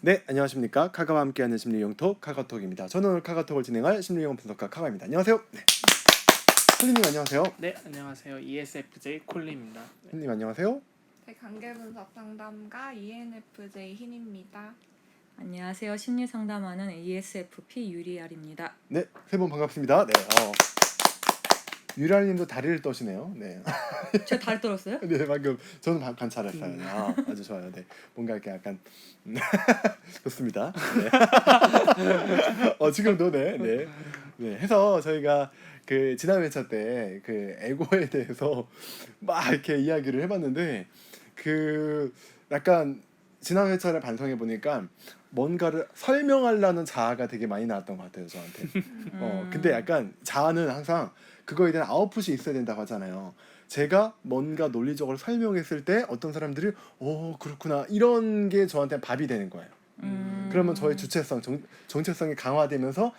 네, 안녕하십니까. 카가와 함께하는 심리용톡 카가톡입니다. 저는 오늘 카가톡을 진행할 심리용 분석가 카가입니다. 안녕하세요. 네. 콜리님 안녕하세요. 네, 안녕하세요. ESFJ 콜리입니다. 네. 콜리님 안녕하세요. 네, 관계분석 상담가 ENFJ 흰입니다. 안녕하세요. 심리 상담하는 ESFP 유리알입니다. 네, 세 분 반갑습니다. 네, 유랄님도 다리를 떠시네요. 네, 제가 다리 떨었어요? 네 방금 저는 관찰했어요. 네, 아주 좋아요. 네, 뭔가 이렇게 약간 좋습니다. 네. 지금도 네. 해서 저희가 그 지난 회차 때 그 에고에 대해서 막 이렇게 이야기를 해봤는데 그 약간 지난 회차를 반성해 보니까 뭔가를 설명하려는 자아가 되게 많이 나왔던 것 같아요 저한테. 근데 약간 자아는 항상 그거에 대한 아웃풋이 있어야 된다고 하잖아요. 제가 뭔가 논리적으로 설명했을 때 어떤 사람들이 그렇구나 이런 게 저한테 밥이 되는 거예요. 그러면 저의 주체성, 정체성이 강화되면서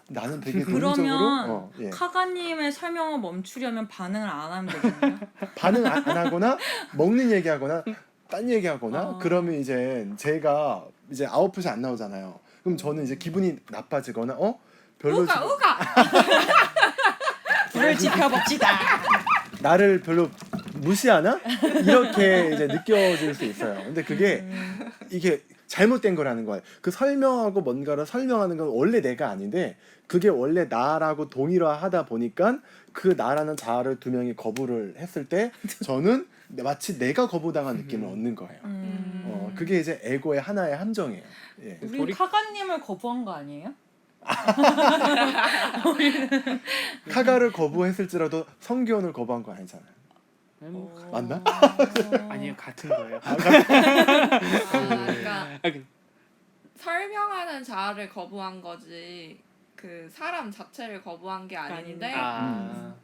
나는 되게 논리적으로 그러면 예. 카가님의 설명을 멈추려면 반응을 안 하면 되거든요. 반응 안 하거나 먹는 얘기하거나 딴 얘기하거나 그러면 이제 제가 이제 아웃풋이 안 나오잖아요. 그럼 저는 이제 기분이 나빠지거나 별로 우가 불을 지펴봅시다. 나를 별로 무시하나 이렇게 이제 느껴질 수 있어요. 근데 그게 이게 잘못된 거라는 거예요. 그 설명하고 뭔가를 설명하는 건 원래 내가 아닌데 그게 원래 나라고 동일화하다 보니까 그 나라는 자아를 두 명이 거부를 했을 때 저는 마치 내가 거부당한 느낌을 얻는 거예요. 그게 이제 에고의 하나의 함정이에요. 예. 우리 카가님을 거부한 거 아니에요? 카가를 거부했을지라도 성기원을 거부한 거 아니잖아요. 맞나? 아니요, 같은 거예요. 그러니까 그- 설명하는 자아를 거부한 거지 그 사람 자체를 거부한 게 아닌데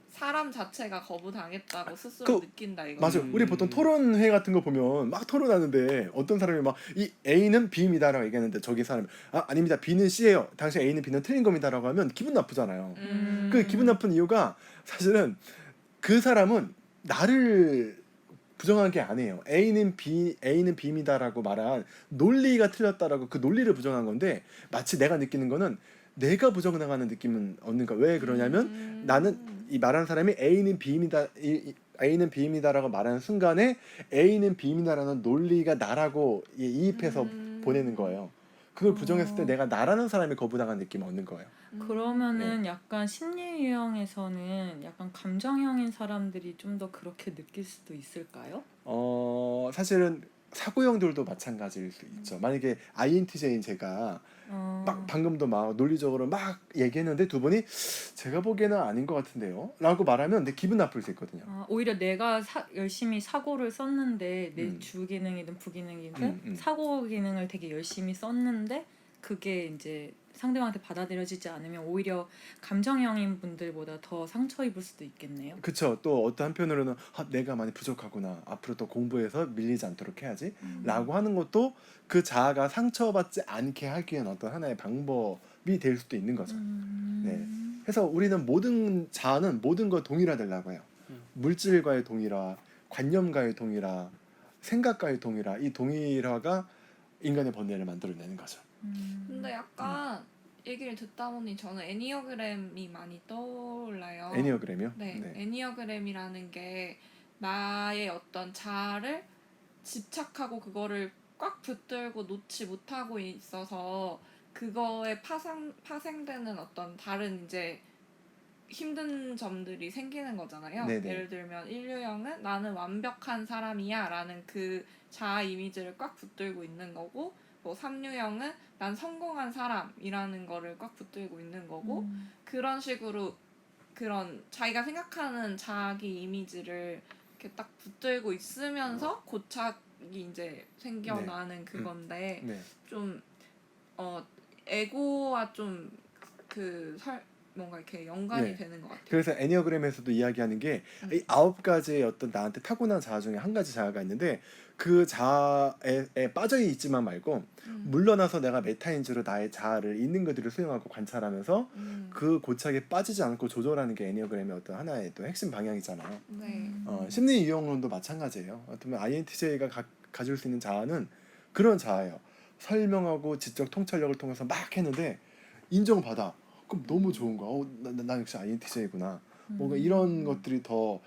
사람 자체가 거부당했다고 스스로 느낀다 이거. 맞아요. 우리 보통 토론회 같은 거 보면 막 토론하는데 어떤 사람이 막 이 A는 B입니다라고 얘기하는데 저기 사람이 아닙니다. B는 C예요. 당신 A는 B는 틀린 겁니다라고 하면 기분 나쁘잖아요. 그 기분 나쁜 이유가 사실은 그 사람은 나를 부정한 게 아니에요. A는 B입니다라고 말한 논리가 틀렸다라고 그 논리를 부정한 건데 마치 내가 느끼는 거는 내가 부정당하는 느낌은 얻는 거야. 왜 그러냐면 나는 이 말하는 사람이 A는 B입니다라고 말하는 순간에 A는 B입니다라는 논리가 나라고 이입해서 보내는 거예요. 그걸 부정했을 때 내가 나라는 사람이 거부당한 느낌을 얻는 거예요. 그러면은 약간 심리 유형에서는 약간 감정형인 사람들이 좀 더 그렇게 느낄 수도 있을까요? 사실은 사고형들도 마찬가지일 수 있죠. 만약에 INTJ인 제가 막 방금도 막 논리적으로 막 얘기했는데 두 분이 제가 보기에는 아닌 것 같은데요 라고 말하면 내 기분 나쁠 수 있거든요. 오히려 내가 열심히 사고를 썼는데 내 주기능이든 부기능이든 사고 기능을 되게 열심히 썼는데 그게 이제 상대방한테 받아들여지지 않으면 오히려 감정형인 분들보다 더 상처 입을 수도 있겠네요. 그쵸. 또 어떤 한편으로는 내가 많이 부족하구나. 앞으로 또 공부해서 밀리지 않도록 해야지 라고 하는 것도 그 자아가 상처받지 않게 하기 위한 어떤 하나의 방법이 될 수도 있는 거죠. 네. 그래서 우리는 모든 자아는 모든 걸 동일화되려고 해요. 물질과의 동일화, 관념과의 동일화, 생각과의 동일화. 이 동일화가 인간의 번뇌를 만들어내는 거죠. 근데 약간 얘기를 듣다 보니 저는 애니어그램이 많이 떠올라요. 애니어그램이요? 네, 애니어그램이라는 게 나의 어떤 자아를 집착하고 그거를 꽉 붙들고 놓지 못하고 있어서 그거에 파생되는 어떤 다른 이제 힘든 점들이 생기는 거잖아요. 네네. 예를 들면 1유형은 나는 완벽한 사람이야 라는 그 자아 이미지를 꽉 붙들고 있는 거고 뭐 3유형은 난 성공한 사람이라는 거를 꽉 붙들고 있는 거고 그런 식으로 그런 자기가 생각하는 자기 이미지를 이렇게 딱 붙들고 있으면서 고착이 이제 생겨나는 그건데 좀 에고와 좀 뭔가 이렇게 연관이 되는 것 같아요. 그래서 애니어그램에서도 이야기하는 게 이 9가지의 어떤 나한테 타고난 자아 중에 한 가지 자아가 있는데 그 자아에 빠져 있지만 말고 물러나서 내가 메타인지로 나의 자아를 있는 그대로 수용하고 관찰하면서 그 고착에 빠지지 않고 조절하는 게 애니어그램의 어떤 하나의 또 핵심 방향이잖아요. 네. 심리 유형론도 마찬가지예요. 어쩌면 INTJ가 가질 수 있는 자아는 그런 자아예요. 설명하고 지적 통찰력을 통해서 막 했는데 인정받아. 그럼 너무 좋은 거야. 나 역시 INTJ구나. 뭔가 이런 것들이 더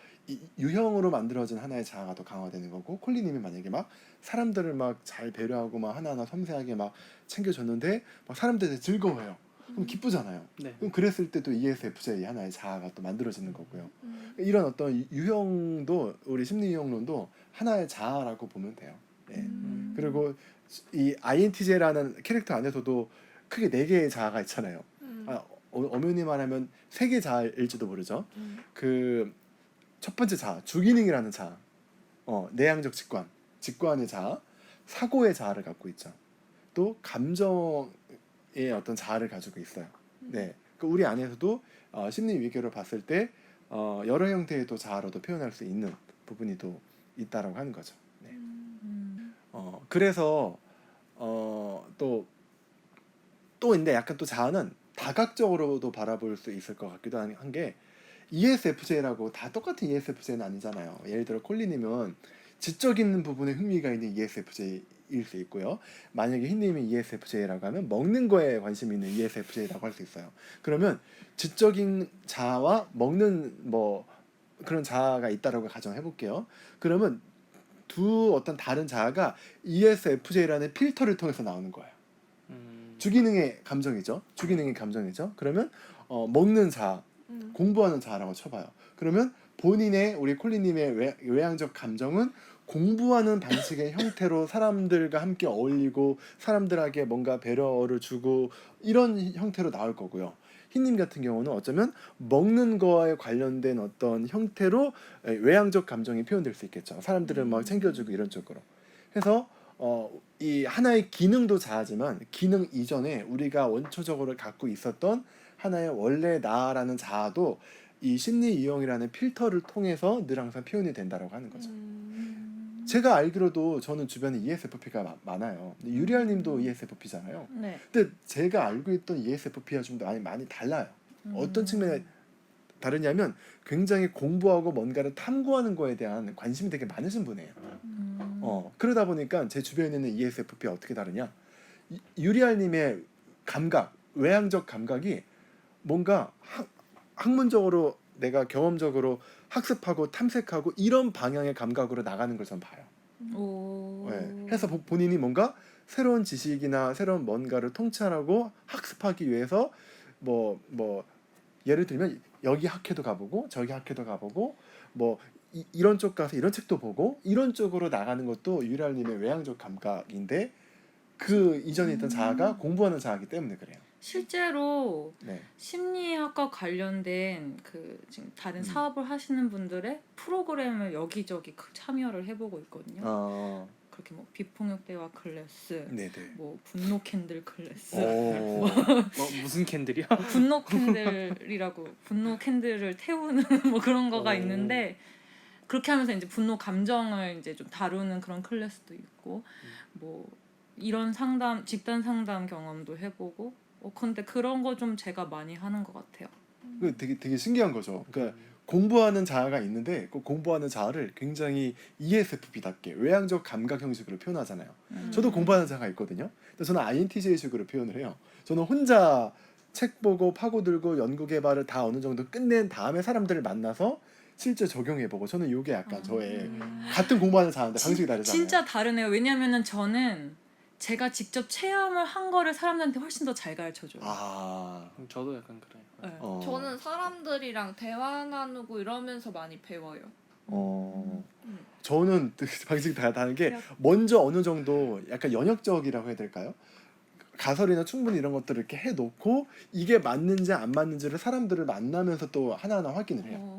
유형으로 만들어진 하나의 자아가 더 강화되는 거고, 콜리님이 만약에 막 사람들을 막 잘 배려하고 막 하나하나 섬세하게 막 챙겨줬는데 막 사람들이 즐거워해요. 그럼 기쁘잖아요. 네. 그럼 그랬을 때 또 ESFJ 하나의 자아가 또 만들어지는 거고요. 음. 이런 어떤 유형도, 우리 심리 유형론도 하나의 자아라고 보면 돼요. 예. 그리고 이 INTJ라는 캐릭터 안에서도 크게 4개의 자아가 있잖아요. 엄연히 말하면 3개 자아일지도 모르죠. 그 첫 번째 자아, 주기능이라는 자아, 내향적 직관의 자아, 사고의 자아를 갖고 있죠. 또 감정의 어떤 자아를 가지고 있어요. 네, 그 우리 안에서도 심리 위계로 봤을 때 여러 형태의 또 자아로도 표현할 수 있는 부분이 또 있다라고 하는 거죠. 네. 그래서 또 근데 약간 또 자아는 다각적으로도 바라볼 수 있을 것 같기도 한 게, ESFJ라고 다 똑같은 ESFJ는 아니잖아요. 예를 들어 콜리님은 지적인 부분에 흥미가 있는 ESFJ일 수 있고요. 만약에 흰님이 ESFJ라고 하면 먹는 거에 관심 있는 ESFJ라고 할 수 있어요. 그러면 지적인 자아와 먹는 뭐 그런 자아가 있다라고 가정해 볼게요. 그러면 두 어떤 다른 자아가 ESFJ라는 필터를 통해서 나오는 거예요. 주기능의 감정이죠. 그러면 먹는 자아, 공부하는 자아라고 쳐봐요. 그러면 본인의, 우리 콜리님의 외향적 감정은 공부하는 방식의 형태로 사람들과 함께 어울리고 사람들에게 뭔가 배려를 주고 이런 형태로 나올 거고요. 흰님 같은 경우는 어쩌면 먹는 거에 관련된 어떤 형태로 외향적 감정이 표현될 수 있겠죠. 사람들을 막 챙겨주고 이런 쪽으로. 그래서 이 하나의 기능도 자아지만 기능 이전에 우리가 원초적으로 갖고 있었던 하나의 원래 나라는 자아도 이 심리 유형이라는 필터를 통해서 늘 항상 표현이 된다라고 하는 거죠. 제가 알기로도 저는 주변에 ESFP가 많아요. 유리알님도 ESFP잖아요. 네. 근데 제가 알고 있던 ESFP와 좀 많이 달라요. 어떤 측면에 다르냐면 굉장히 공부하고 뭔가를 탐구하는 거에 대한 관심이 되게 많으신 분이에요. 그러다 보니까 제 주변에 있는 ESFP가 어떻게 다르냐? 유리알님의 감각, 외향적 감각이 뭔가 학문적으로 내가 경험적으로 학습하고 탐색하고 이런 방향의 감각으로 나가는 걸 전 봐요. 네. 해서 본인이 뭔가 새로운 지식이나 새로운 뭔가를 통찰하고 학습하기 위해서 뭐 예를 들면 여기 학회도 가보고 저기 학회도 가보고 뭐 이런 쪽 가서 이런 책도 보고 이런 쪽으로 나가는 것도 유리알님의 외향적 감각인데, 그 이전에 있던 자아가 공부하는 자아이기 때문에 그래요. 실제로 네. 심리학과 관련된 그 지금 다른 사업을 하시는 분들의 프로그램을 여기저기 참여를 해보고 있거든요. 그렇게 뭐 비폭력 대화 클래스, 네네. 뭐 분노 캔들 클래스, 무슨 캔들이요? 분노 캔들이라고 분노 캔들을 태우는 뭐 그런 거가 있는데, 그렇게 하면서 이제 분노 감정을 이제 좀 다루는 그런 클래스도 있고, 뭐 이런 상담, 집단 상담 경험도 해보고, 근데 그런 거 좀 제가 많이 하는 것 같아요. 그 되게 신기한 거죠. 그러니까 공부하는 자아가 있는데 그 공부하는 자아를 굉장히 ESFP답게 외향적 감각 형식으로 표현하잖아요. 저도 공부하는 자아가 있거든요. 근데 저는 INTJ식으로 표현을 해요. 저는 혼자 책 보고 파고들고 연구 개발을 다 어느 정도 끝낸 다음에 사람들을 만나서 실제 적용해보고, 저는 이게 약간 저의 같은 공부하는 자아인데 방식이 다르잖아요. 진짜 다르네요. 왜냐면은 저는 제가 직접 체험을 한 거를 사람들한테 훨씬 더 잘 가르쳐줘요. 저도 약간 그래요. 네. 저는 사람들이랑 대화 나누고 이러면서 많이 배워요. 저는 방식이 다른 게, 먼저 어느 정도 약간 연역적이라고 해야 될까요? 가설이나 충분히 이런 것들을 이렇게 해놓고 이게 맞는지 안 맞는지를 사람들을 만나면서 또 하나하나 확인을 해요.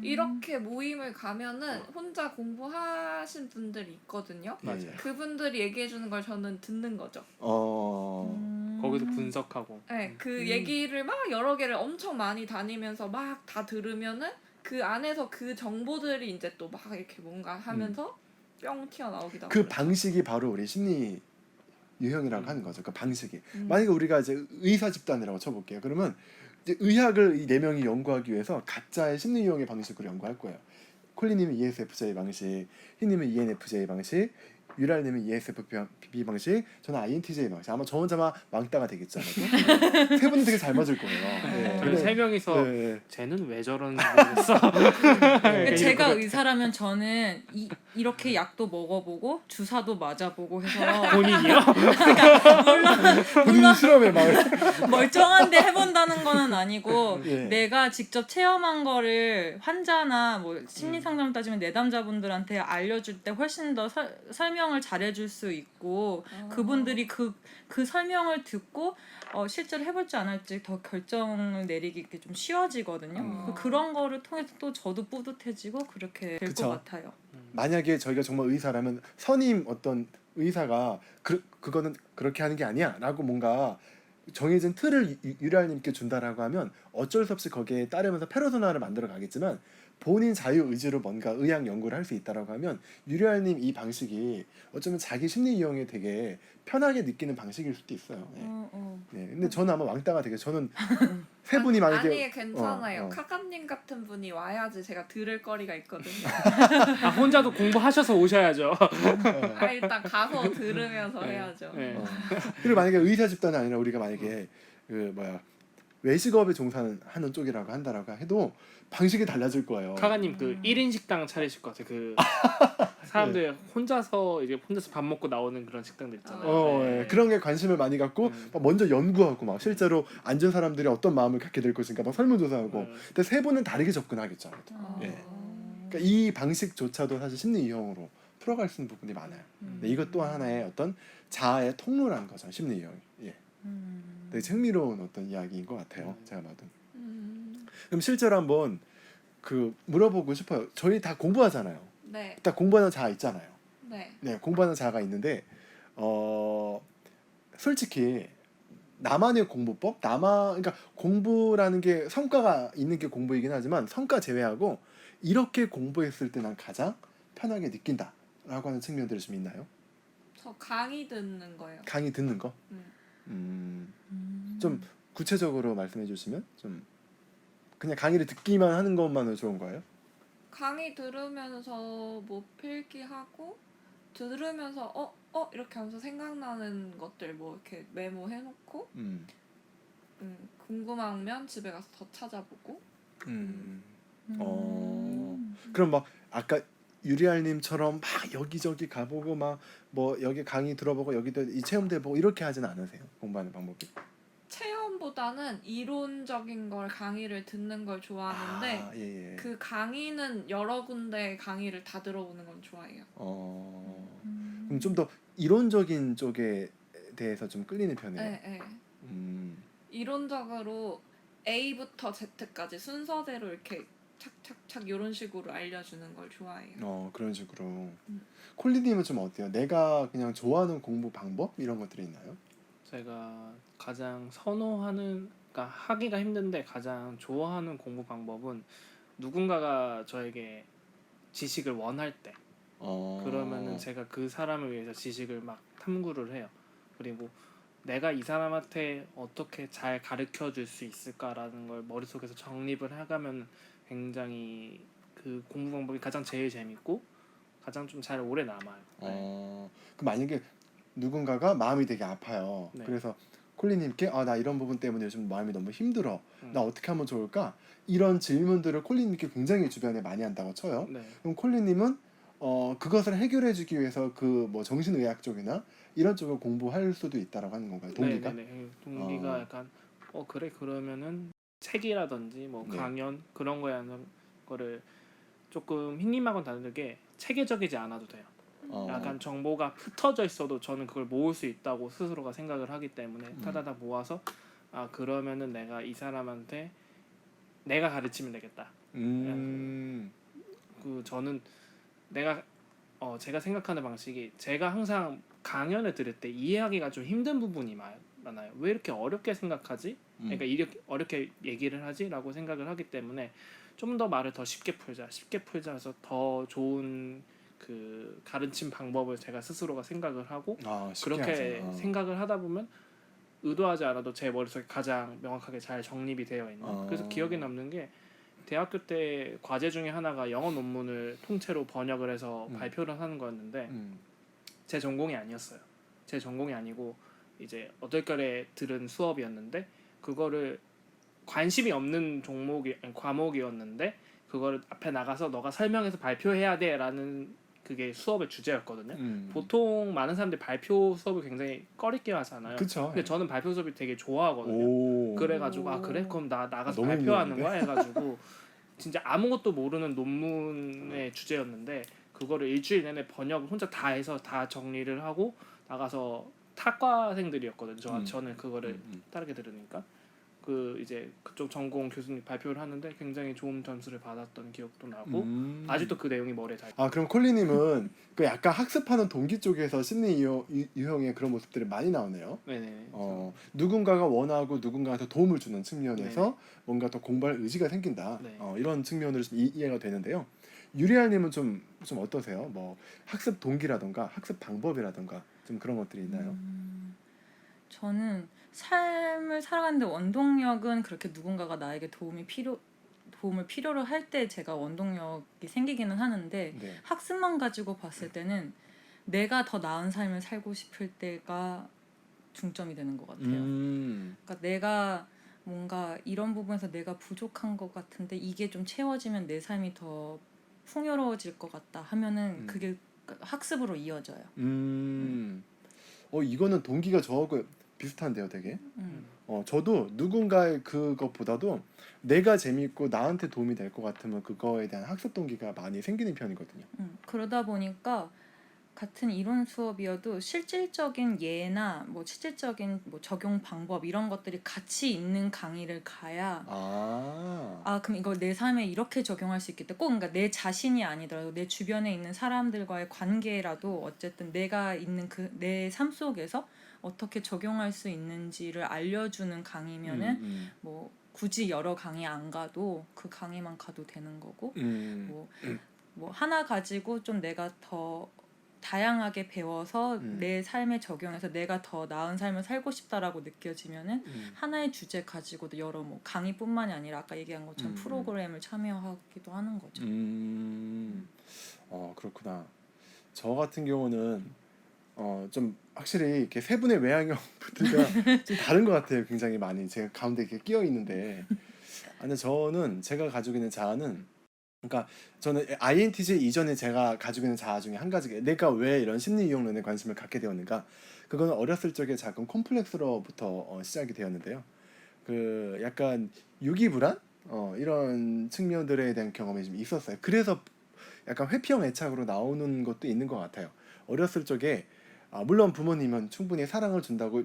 이렇게 모임을 가면은 혼자 공부하신 분들이 있거든요. 맞아요. 그분들이 얘기해 주는 걸 저는 듣는 거죠. 거기서 분석하고. 네, 그 얘기를 막 여러 개를 엄청 많이 다니면서 막 다 들으면은 그 안에서 그 정보들이 이제 또 막 이렇게 뭔가 하면서 뿅 튀어나오기도 하고. 그 방식이 바로 우리 심리 유형이라고 하는 거죠. 그 방식이. 만약에 우리가 이제 의사 집단이라고 쳐볼게요. 그러면 이제 의학을 이 4명이 연구하기 위해서 각자의 심리 유형의 방식으로 연구할 거예요. 콜리님은 ESFJ 방식, 흰님은 ENFJ 방식, 유랄님은 ESFP 방식, 저는 INTJ 방식. 아마 저 혼자만 왕따가 되겠죠. 아마도. 세 분은 되게 잘 맞을 거예요. 네. 저희 세 명이서 네. 쟤는 왜 저러는지 모르겠어. 근데 제가 이럴 것 의사라면 저는 이렇게 약도 먹어보고 주사도 맞아보고 해서 같아. 본인이요? 본인 실험에 막 멀쩡한데 해본다는 거는 아니고 예. 내가 직접 체험한 거를 환자나 뭐 심리 상담 따지면 내담자분들한테 알려줄 때 훨씬 더 설명을 잘해줄 수 있고 그분들이 그 설명을 듣고 실제로 해볼지 안 할지 더 결정을 내리기 좀 쉬워지거든요. 그런 거를 통해서 또 저도 뿌듯해지고 그렇게 될 그쵸. 것 같아요. 만약에 저희가 정말 의사라면 선임 어떤 의사가 그거는 그렇게 하는 게 아니야라고 뭔가 정해진 틀을 유랄님께 준다라고 하면 어쩔 수 없이 거기에 따르면서 페르소나를 만들어 가겠지만 본인 자유 의지로 뭔가 의학 연구를 할 수 있다라고 하면 유랄님 이 방식이 어쩌면 자기 심리 이용에 되게 편하게 느끼는 방식일 수도 있어요. 네. 네. 근데 저는 아마 왕따가 되게 저는 세 분이 만약에 아니 괜찮아요. 어. 카카님 같은 분이 와야지 제가 들을 거리가 있거든요. 아 혼자도 공부하셔서 오셔야죠. 아 일단 가서 들으면서 네. 해야죠. 네. 그리고 만약에 의사 집단이 아니라 우리가 만약에 그 뭐야 외식업에 종사하는 쪽이라고 한다라고 해도 방식이 달라질 거예요. 카가님 그 1인 식당 차리실 것 같아요. 그 사람들 혼자서 밥 먹고 나오는 그런 식당들 있잖아요. 네. 예. 그런 게 관심을 많이 갖고 막 먼저 연구하고 막 실제로 앉은 사람들이 어떤 마음을 갖게 될 것인가 막 설문조사하고. 근데 세 분은 다르게 접근하겠죠. 아무래도. 예. 그러니까 이 방식조차도 사실 심리 유형으로 풀어갈 수 있는 부분이 많아요. 근데 이것 또한 하나의 어떤 자아의 통로라는 거죠. 심리 유형이. 예. 되게 흥미로운 어떤 이야기인 것 같아요. 제가 봐도. 그럼 실제로 한번 그 물어보고 싶어요. 저희 다 공부하잖아요. 네. 딱 공부하는 자아 있잖아요. 네. 네, 공부하는 자아가 있는데 솔직히 나만의 공부법, 그러니까 공부라는 게 성과가 있는 게 공부이긴 하지만 성과 제외하고 이렇게 공부했을 때 난 가장 편하게 느낀다라고 하는 측면들이 좀 있나요? 저 강의 듣는 거예요. 강의 듣는 거? 좀 구체적으로 말씀해 주시면 좀 그냥 강의를 듣기만 하는 것만으로 좋은 거예요? 강의 들으면서 뭐 필기하고 들으면서 이렇게 하면서 생각나는 것들 뭐 이렇게 메모해놓고 궁금하면 집에 가서 더 찾아보고. 그럼 막 아까 유리알님처럼 막 여기저기 가보고 막 뭐 여기 강의 들어보고 여기도 이 체험도 해보고 이렇게 하진 않으세요? 공부하는 방법이? 체험보다는 이론적인 걸 강의를 듣는 걸 좋아하는데 예. 그 강의는 여러 군데 강의를 다 들어보는 건 좋아해요. 그럼 좀 더 이론적인 쪽에 대해서 좀 끌리는 편이에요. 네. 이론적으로 A부터 Z까지 순서대로 이렇게 착착착 이런 식으로 알려주는 걸 좋아해요. 그런 식으로. 콜리님은 좀 어때요? 내가 그냥 좋아하는 공부 방법 이런 것들이 있나요? 제가 가장 선호하는, 그러니까 하기가 힘든데 가장 좋아하는 공부 방법은 누군가가 저에게 지식을 원할 때 그러면은 제가 그 사람을 위해서 지식을 막 탐구를 해요. 그리고 내가 이 사람한테 어떻게 잘 가르쳐 줄 수 있을까라는 걸 머릿속에서 정립을 해가면 굉장히 그 공부 방법이 가장 제일 재밌고 가장 좀 잘 오래 남아요. 그럼 만약에 누군가가 마음이 되게 아파요. 네. 그래서 콜리님께 나 이런 부분 때문에 요즘 마음이 너무 힘들어. 나 어떻게 하면 좋을까? 이런 질문들을 콜리님께 굉장히 주변에 많이 한다고 쳐요. 네. 그럼 콜리님은 그것을 해결해주기 위해서 그 뭐 정신의학 쪽이나 이런 쪽을 공부할 수도 있다라고 하는 건가요? 동기가? 네. 동기가 약간 그래 그러면은 책이라든지 뭐 네. 강연 그런 거에 하는 거를 조금 흰님하고는 다르게 체계적이지 않아도 돼요. 약간 정보가 흩어져 있어도 저는 그걸 모을 수 있다고 스스로가 생각을 하기 때문에 타다다 모아서 그러면은 내가 이 사람한테 내가 가르치면 되겠다. 그 저는 제가 생각하는 방식이 제가 항상 강연을 들을 때 이해하기가 좀 힘든 부분이 많아요. 왜 이렇게 어렵게 생각하지? 그러니까 이렇게 어렵게 얘기를 하지라고 생각을 하기 때문에 좀 더 말을 더 쉽게 풀자 해서 더 좋은 그 가르침 방법을 제가 스스로가 생각을 하고 그렇게 생각을 하다 보면 의도하지 않아도 제 머릿속에 가장 명확하게 잘 정립이 되어 있는. 그래서 기억에 남는 게 대학교 때 과제 중에 하나가 영어 논문을 통째로 번역을 해서 발표를 하는 거였는데 제 전공이 아니었어요. 제 전공이 아니고 이제 어떨결에 들은 수업이었는데 그거를 관심이 없는 과목이었는데 그거를 앞에 나가서 너가 설명해서 발표해야 돼라는 그게 수업의 주제였거든요. 보통 많은 사람들이 발표 수업을 굉장히 꺼리게 하잖아요. 그쵸. 근데 저는 발표 수업이 되게 좋아하거든요. 오. 그래가지고 아 그래? 그럼 나 나가서 너무 발표하는 힘들었는데? 거야 해가지고 진짜 아무것도 모르는 논문의 주제였는데 그거를 일주일 내내 번역을 혼자 다 해서 다 정리를 하고 나가서 타과생들이었거든요. 저는 그거를 따르게 들으니까 그 이제 그쪽 전공 교수님 발표를 하는데 굉장히 좋은 점수를 받았던 기억도 나고 아직도 그 내용이 머리에 잘. 아 그럼 콜리님은 그 약간 학습하는 동기 쪽에서 심리 유형의 그런 모습들이 많이 나오네요. 네네. 누군가가 원하고 누군가한테 도움을 주는 측면에서 네네. 뭔가 더 공부할 의지가 생긴다. 네. 이런 측면으로 좀 이해가 되는데요. 유리알님은 좀 어떠세요? 뭐 학습 동기라던가 학습 방법이라던가 좀 그런 것들이 있나요? 저는 삶을 살아가는데 원동력은 그렇게 누군가가 나에게 도움을 필요로 할 때 제가 원동력이 생기기는 하는데 네. 학습만 가지고 봤을 때는 내가 더 나은 삶을 살고 싶을 때가 중점이 되는 것 같아요. 그러니까 내가 뭔가 이런 부분에서 내가 부족한 것 같은데 이게 좀 채워지면 내 삶이 더 풍요로워질 것 같다 하면은 그게 학습으로 이어져요. 이거는 동기가 저하고 비슷한데요, 되게. 저도 누군가의 그것보다도 내가 재밌고 나한테 도움이 될 것 같으면 그거에 대한 학습 동기가 많이 생기는 편이거든요. 그러다 보니까 같은 이론 수업이어도 실질적인 예나 뭐 실질적인 뭐 적용 방법 이런 것들이 같이 있는 강의를 가야 그럼 이걸 내 삶에 이렇게 적용할 수 있겠다. 꼭 그러니까 내 자신이 아니더라도 내 주변에 있는 사람들과의 관계라도 어쨌든 내가 있는 그 내 삶 속에서 어떻게 적용할 수 있는지를 알려주는 강의면은 뭐 굳이 여러 강의 안 가도 그 강의만 가도 되는 거고 뭐 하나 가지고 좀 내가 더 다양하게 배워서 내 삶에 적용해서 내가 더 나은 삶을 살고 싶다라고 느껴지면은 하나의 주제 가지고도 여러 뭐 강의뿐만이 아니라 아까 얘기한 것처럼 프로그램을 참여하기도 하는 거죠. 그렇구나. 저 같은 경우는 좀 확실히 이렇게 세 분의 외향형 분들과 좀 다른 것 같아요. 굉장히 많이 제가 가운데 이렇게 끼어 있는데, 근데 저는 제가 가지고 있는 자아는, 그러니까 저는 INTJ 이전에 제가 가지고 있는 자아 중에 한 가지가 내가 왜 이런 심리 유형론에 관심을 갖게 되었는가. 그거는 어렸을 적에 작은 콤플렉스로부터 시작이 되었는데요. 그 약간 유기불안 이런 측면들에 대한 경험이 좀 있었어요. 그래서 약간 회피형 애착으로 나오는 것도 있는 것 같아요. 어렸을 적에 물론 부모님은 충분히 사랑을 준다고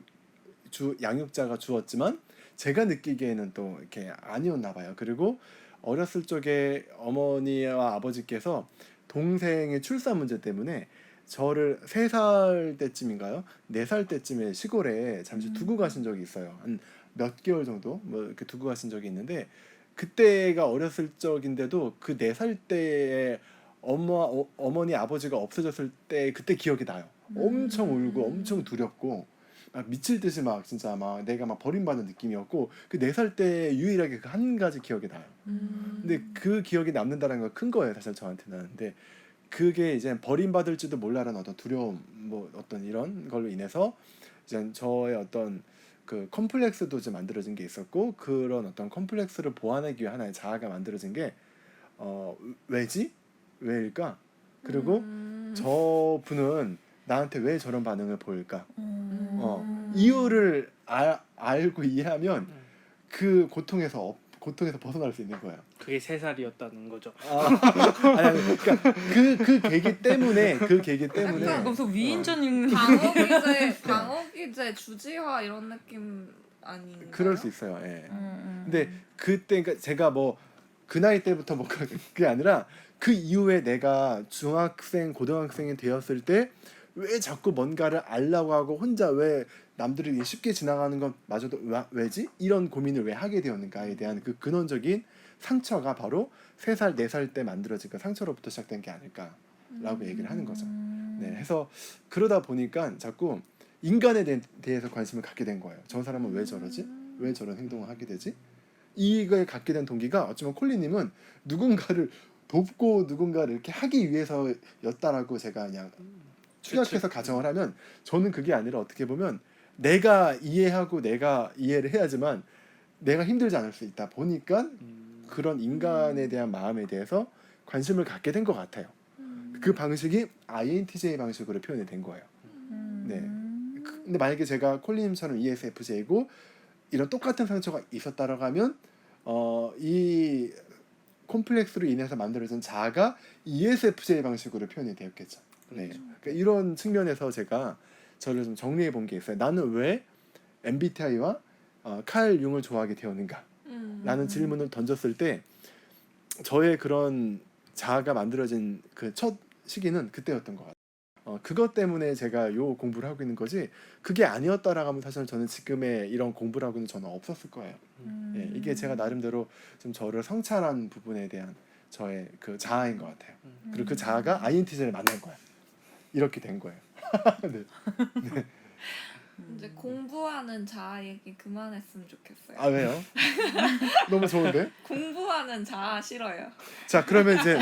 양육자가 주었지만 제가 느끼기에는 또 이렇게 아니었나 봐요. 그리고 어렸을 적에 어머니와 아버지께서 동생의 출산 문제 때문에 저를 3살 때쯤인가요? 4살 때쯤에 시골에 잠시 두고 가신 적이 있어요. 한 몇 개월 정도 뭐 이렇게 두고 가신 적이 있는데, 그때가 어렸을 적인데도 그 4살 때에 어머니 아버지가 없어졌을 때 그때 기억이 나요. 엄청 울고 엄청 두렵고 막 미칠 듯이 막 진짜 막 내가 막 버림받는 느낌이었고, 그 4살 때 유일하게 그 한 가지 기억이 나요. 근데 그 기억이 남는다는 건 큰 거예요, 사실 저한테는. 근데 그게 이제 버림받을지도 몰라라는 어떤 두려움, 뭐 어떤 이런 걸로 인해서 이제 저의 어떤 그 컴플렉스도 좀 만들어진 게 있었고, 그런 어떤 컴플렉스를 보완하기 위해 하나의 자아가 만들어진 게 왜지? 왜일까? 그리고 저 분은 나한테 왜 저런 반응을 보일까? 이유를 알고 이해하면 그 고통에서 벗어날 수 있는 거예요. 그게 3살이었다는 거죠. 아니, 그러니까 그 계기 때문에 약간 무슨 위인전 읽는 방어기제 주지화 이런 느낌 아닌가요? 그럴 수 있어요. 예. 근데 그때 그러니까 제가 뭐 그 나이 때부터 뭐 그게 아니라 그 이후에 내가 중학생, 고등학생이 되었을 때 왜 자꾸 뭔가를 알려고 하고 혼자 왜 남들이 쉽게 지나가는 건 마저도 왜지? 이런 고민을 왜 하게 되었는가에 대한 그 근원적인 상처가 바로 3살, 4살 때 만들어진 그 상처로부터 시작된 게 아닐까라고 얘기를 하는 거죠. 네, 해서 그러다 보니까 자꾸 인간에 대해서 관심을 갖게 된 거예요. 저 사람은 왜 저러지? 왜 저런 행동을 하게 되지? 이걸 갖게 된 동기가 어쩌면 콜리님은 누군가를 돕고 누군가를 이렇게 하기 위해서였다라고 제가 그냥 축약해서 가정을 하면 저는 그게 아니라 어떻게 보면 내가 이해하고 내가 이해를 해야지만 내가 힘들지 않을 수 있다 보니까 그런 인간에 대한 마음에 대해서 관심을 갖게 된 것 같아요. 그 방식이 INTJ 방식으로 표현이 된 거예요. 네. 근데 만약에 제가 콜린님처럼 ESFJ고 이런 똑같은 상처가 있었다라고 하면 이 콤플렉스로 인해서 만들어진 자아가 ESFJ 방식으로 표현이 되었겠죠. 네. 그러니까 이런 측면에서 제가 저를 좀 정리해 본 게 있어요. 나는 왜 MBTI와 칼 융을 좋아하게 되었는가? 라는 질문을 던졌을 때 저의 그런 자아가 만들어진 그 첫 시기는 그때였던 것 같아요. 그것 때문에 제가 요 공부를 하고 있는 거지 그게 아니었다라고 하면 사실 저는 지금의 이런 공부를 하고는 저는 없었을 거예요. 예, 이게 제가 나름대로 좀 저를 성찰한 부분에 대한 저의 그 자아인 것 같아요. 그리고 그 자아가 INTJ를 만난 거야. 이렇게 된 거예요. 네. 네. 이제 공부하는 자아 얘기 그만했으면 좋겠어요. 아 왜요? 너무 좋은데? 공부하는 자아 싫어요. 자 그러면 이제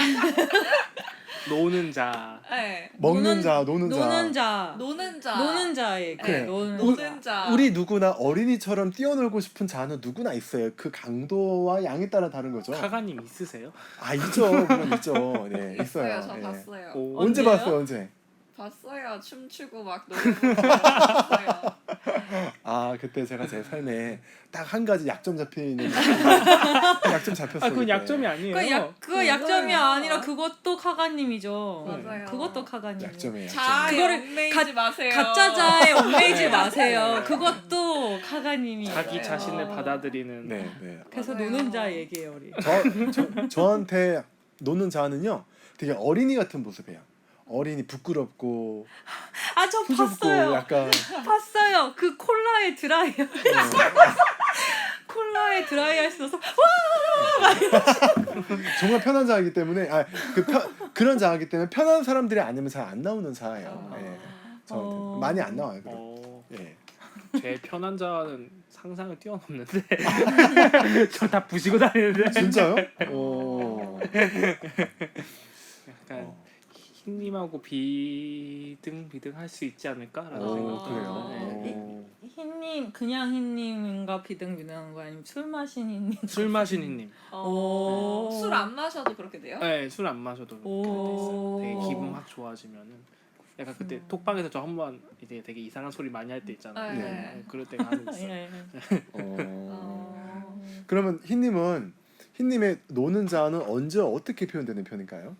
노는 자. 네. 먹는 자, 노는 자. 노는 자. 노는 자의 그래. 노는 자. 우리 누구나 어린이처럼 뛰어놀고 싶은 자는 누구나 있어요. 그 강도와 양에 따라 다른 거죠. 카가님 있으세요? 아 있죠, 물론 있죠. 네, 있어요. 저 예. 봤어요. 오. 언제 언제요? 봤어요, 언제? 봤어요. 춤추고 막 노래 봤어요. 아 그때 제가 제 삶에 딱 한 가지 약점 잡히는 약점 잡혔어요. 아 그건 약점이 아니에요. 그거 약점이 그거예요. 아니라 그것도 카가님이죠. 맞아요. 그것도 카가님. 약점이에요. 자아에 그거를 얽매이지 마세요. 가짜 자에 얽매이지 네. 마세요. 네. 그것도 카가님이. 자기 맞아요. 자신을 받아들이는. 네, 네. 그래서 맞아요. 노는 자 얘기해요 우리. 저한테 노는 자는요, 되게 어린이 같은 모습이에요. 어린이 부끄럽고 아 저 수줍고 봤어요. 약간 봤어요. 그 콜라의 드라이어. 콜라의 드라이어 있어서 정말 편한 자이기 때문에 그런 자이기 때문에 편한 사람들이 아니면 잘 안 나오는 자예요. 예. 저한테 많이 안 나와요. 그럼. 예. 제 편한 자는 상상을 뛰어넘는데 저 다 부시고 다니는데 진짜요? 오. 약간 흰님하고 비등비등 할 수 있지 않을까라는 오, 생각. 그래요. 네. 오. 흰님 그냥 흰님인가 비등비등한 거 아니면 술 마신 흰님? 술 마신 흰님. 오. 술 안 마셔도 그렇게 돼요? 네, 술 안 마셔도 그렇게 오. 됐어요. 되게 기분 확 좋아지면은. 약간 그때 톡방에서 저 한번 이제 되게 이상한 소리 많이 할 때 있잖아요. 네. 네, 그럴 때가 한 있어요. 예. 그러면 흰님의 노는 자는 언제 어떻게 표현되는 편인가요?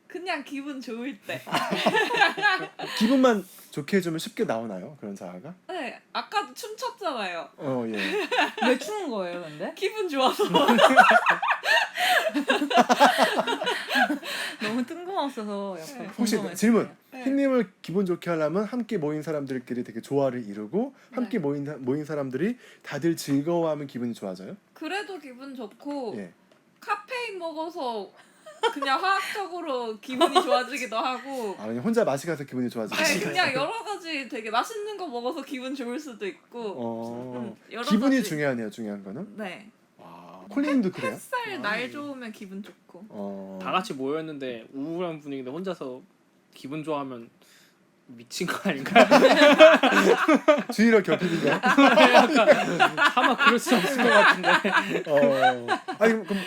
그냥 기분 좋을 때. 기분만 좋게 해주면 쉽게 나오나요? 그런 자아가? 네, 아까도 춤췄잖아요. 예. 왜 추는 거예요, 근데? 기분 좋아서. 너무 뜬금없어서 약간 혹시 궁금했어요. 질문. 네. 흰님을 기분 좋게 하려면 함께 모인 사람들끼리 되게 조화를 이루고 함께 모인 사람들이 다들 즐거워하면 기분이 좋아져요? 그래도 기분 좋고 예. 카페인 먹어서 그냥 화학적으로 기분이 좋아지기도 하고. 아 그냥 혼자 마시가서 기분이 좋아지고. 네, 그냥 여러 가지 되게 맛있는 거 먹어서 기분 좋을 수도 있고. 여러 기분이 가지. 중요하네요. 중요한 거는. 네. 와, 콜린님도 그래요? 햇살 날 좋으면 기분 좋고. 다 같이 모였는데 우울한 분위기인데 혼자서 기분 좋아하면 미친 거 아닌가? 주의력 결핍인가요? 약간 아마 그럴 수 없을 것 같은데. 아니 그럼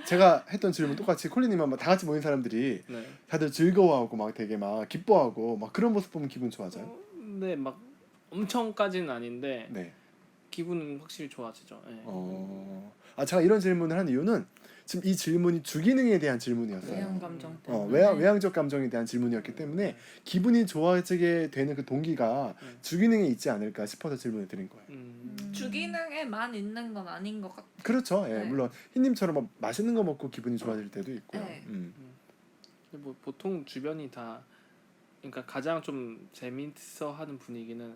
제가 했던 질문 똑같이 콜린님은 다 같이 모인 사람들이 네. 다들 즐거워하고 막 되게 막 기뻐하고 막 그런 모습 보면 기분 좋아져요? 근데 막 엄청까지는 아닌데 네. 기분은 확실히 좋아지죠. 네. 제가 이런 질문을 한 이유는 지금 이 질문이 주기능에 대한 질문이었어요. 외향 감정 때문에. 외향적 감정에 대한 질문이었기 때문에 기분이 좋아지게 되는 그 동기가 주기능에 있지 않을까 싶어서 질문을 드린 거예요. 주기능에만 있는 건 아닌 것 같아요. 그렇죠. 예, 네. 물론 흰님처럼 막 맛있는 거 먹고 기분이 좋아질 때도 있고요. 네. 근데 뭐 보통 주변이 다 그러니까 가장 좀 재밌어 하는 분위기는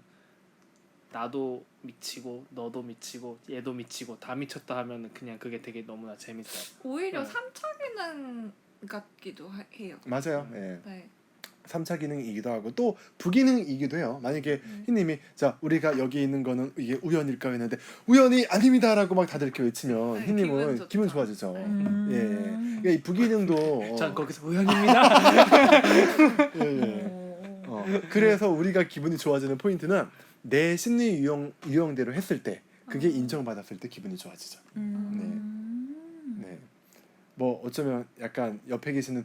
나도 미치고 너도 미치고 얘도 미치고 다 미쳤다 하면 그냥 그게 되게 너무나 재밌어요. 오히려 네. 3차 기능 같기도 해요. 맞아요. 예. 네. 3차 기능이기도 하고 또 부기능이기도 해요. 만약에 흰님이 자 우리가 여기 있는 거는 이게 우연일까 했는데 우연이 아닙니다라고 막 다들 이렇게 외치면 네, 흰님은 기분 기분 좋아지죠. 네. 예. 그러니까 이 부기능도 전 거기서 우연입니다. 예. 그래서 우리가 기분이 좋아지는 포인트는 내 심리 유형대로 했을 때 그게 인정받았을 때 기분이 좋아지죠. 네. 뭐 어쩌면 약간 옆에 계시는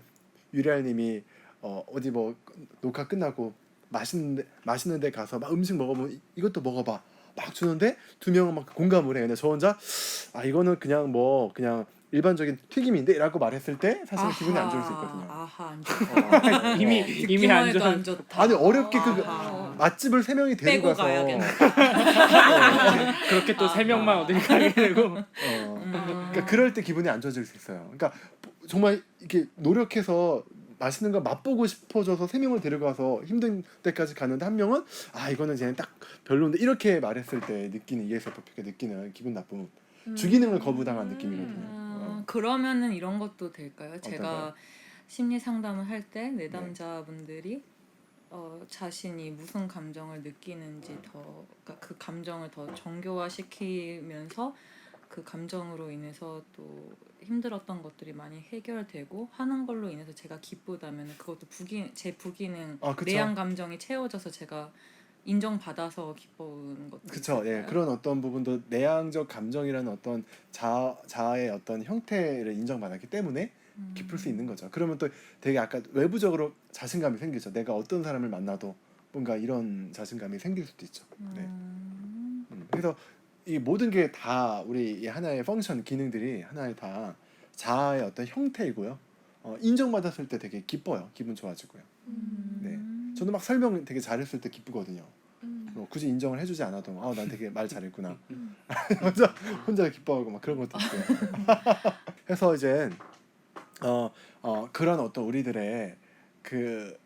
유리알님이 어디 뭐 녹화 끝나고 맛있는 데 가서 막 음식 먹어보면 이것도 먹어봐 막 주는데 두 명은 막 공감을 해. 근데 저 혼자 이거는 그냥 일반적인 튀김인데 라고 말했을 때 사실 기분이 안 좋을 수 있거든요. 아하 안 좋다. 이미 안 좋아. 안 좋다. 아니 어렵게 그 아하. 맛집을 3명이 데리고 빼고 가서 가야겠네. 그렇게 또 3명만 어딜 가게 되고. 그러니까 그럴 때 기분이 안 좋아질 수 있어요. 그러니까 정말 이렇게 노력해서 맛있는 거 맛보고 싶어져서 3명을 데려가서 힘든 데까지 가는데 한 명은 이거는 쟤는 딱 별로인데 이렇게 말했을 때 느끼는 ESFP가 느끼는 기분 나쁨, 주기능을 거부당한 느낌이거든요. 그러면은 이런 것도 될까요? 제가 어떤가요? 심리 상담을 할 때 내담자분들이 자신이 무슨 감정을 느끼는지 그러니까 그 감정을 더 정교화시키면서 그 감정으로 인해서 또 힘들었던 것들이 많이 해결되고 하는 걸로 인해서 제가 기쁘다면 그것도 제 부기능 그쵸. 내향 감정이 채워져서 제가 인정받아서 기쁜 것도 그렇죠. 예, 있을까요? 그런 어떤 부분도 내향적 감정이라는 어떤 자아의 어떤 형태를 인정받았기 때문에 기쁠 수 있는 거죠. 그러면 또 되게 아까 외부적으로 자신감이 생기죠. 내가 어떤 사람을 만나도 뭔가 이런 자신감이 생길 수도 있죠. 네. 그래서 이 모든 게 다 우리 이 하나의 펑션 기능들이 하나의 다 자아의 어떤 형태이고요. 인정받았을 때 되게 기뻐요. 기분 좋아지고요. 네. 저도 막 설명 되게 잘했을 때 기쁘거든요. 굳이 인정을 해주지 않아도 난 되게 말 잘했구나. 혼자 기뻐하고 막 그런 것도 있고요. 그래서 이제 그런 어떤 우리들의 그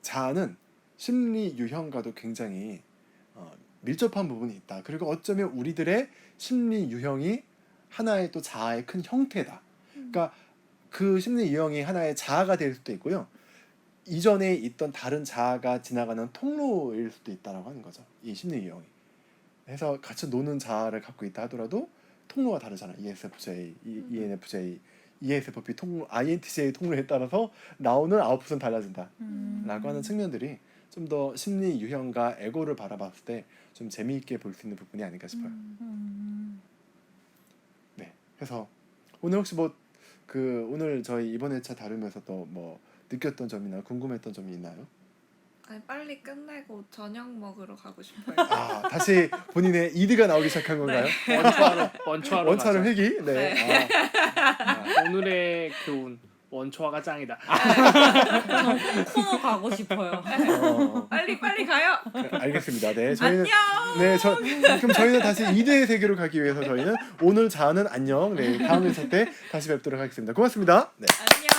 자아는 심리 유형과도 굉장히 밀접한 부분이 있다. 그리고 어쩌면 우리들의 심리 유형이 하나의 또 자아의 큰 형태다. 그러니까 그 심리 유형이 하나의 자아가 될 수도 있고요. 이전에 있던 다른 자아가 지나가는 통로일 수도 있다라고 하는 거죠. 이 심리 유형이. 그래서 같이 노는 자아를 갖고 있다 하더라도 통로가 다르잖아요. ESFJ, ENFJ, ESFP 통로, INTJ 통로에 따라서 나오는 아웃풋은 달라진다. 라고 하는 측면들이 좀 더 심리 유형과 에고를 바라봤을 때 좀 재미있게 볼 수 있는 부분이 아닐까 싶어요. 네. 그래서 오늘 혹시 오늘 저희 이번 회차 다루면서 또 뭐 느꼈던 점이나 궁금했던 점이 있나요? 빨리 끝내고 저녁 먹으러 가고 싶어요. 다시 본인의 이드가 나오기 시작한 건가요? 원초하러 원차로 가자. 회기? 네. 오늘의 교훈 원초화가 짱이다. 코너 가고 싶어요. 빨리 가요. 알겠습니다. 네, 저희는 안녕. 그럼 저희는 다시 2대의 세계로 가기 위해서 저희는 오늘 자아는 안녕. 네, 다음 회차 때 다시 뵙도록 하겠습니다. 고맙습니다. 네. 안녕.